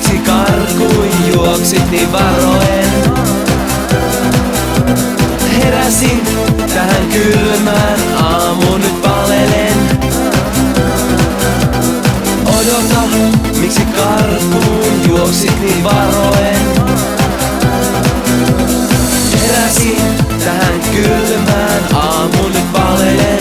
miksi karkuun juoksit niin varoen? Heräsin tähän kylmään aamuun, nyt palelen. Odota, miksi karkuun juoksit niin varoen? Heräsin tähän kylmään aamuun, nyt palelen.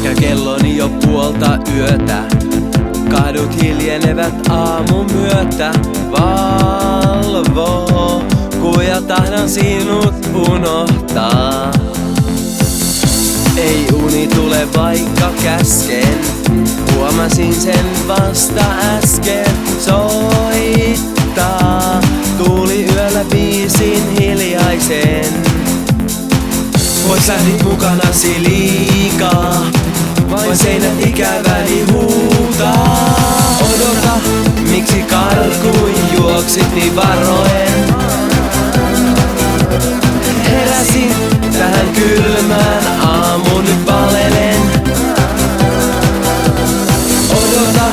Ja kelloni jo puolta yötä, kadut hiljenevät aamun myötä. Valvoo, kun ja tahdon sinut unohtaa. Ei uni tule vaikka käsken, huomasin sen vasta äsken. Soittaa, tuuli yöllä biisin hiljaisen. Pois lähdit mukanasi liikaa, vain seinät ikäväni huutaa. Odota, miksi karkuun juoksit niin varoen? Heräsin tähän kylmään aamuun, nyt palelen. Odota,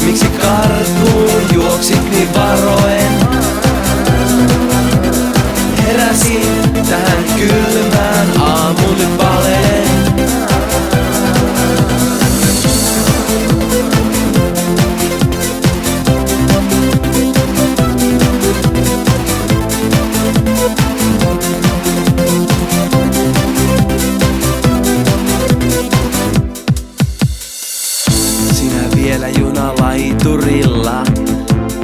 miksi karkuun juoksit niin varoen? Heräsin tähän kylmään aamuun, nyt palelen. Vielä junalaiturilla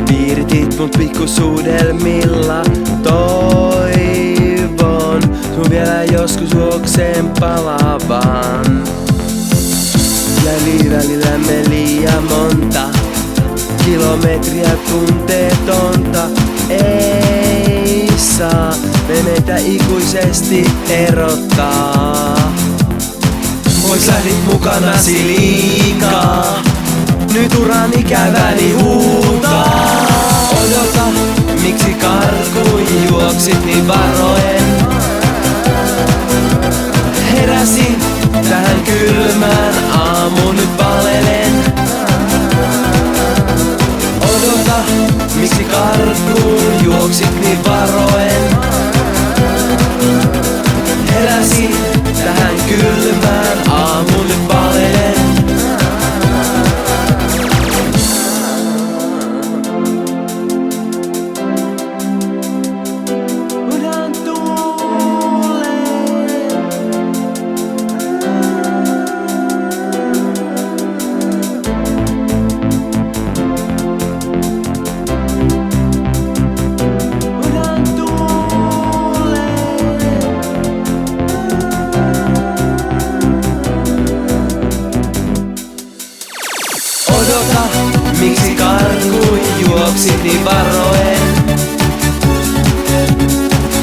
piiritit mut pikkusuudelmilla. Toivon sun vielä joskus juokseen palavan. Välillämme liian monta kilometriä tunteetonta. Ei saa meitä ikuisesti erottaa. Pois lähdit mukanasi liikaa, nyt uran ikäväni huutaa. Odota, miksi karkuun juoksit niin varoen? Heräsin tähän kylmään aamuun, nyt palelen. Odota, miksi karkuun juoksit niin varoen? Heräsin tähän kylmään aamuun, nyt palelen. Odota, miksi karkuun juoksit niin varoen?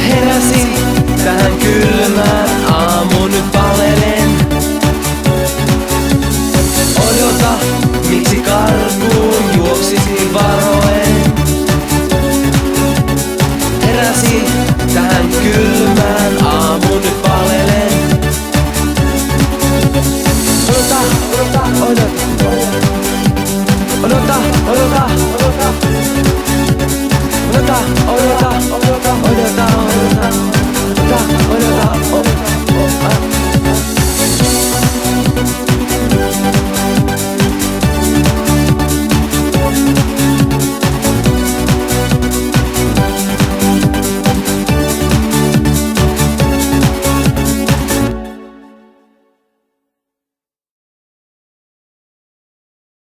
Heräsin tähän kylmään aamuun, nyt palelen. Odota, miksi karkuun juoksit niin varoen? Heräsin tähän kylmään aamuun, nyt palelen. Odota, odota, odota. Odota, odota, odota. Odota.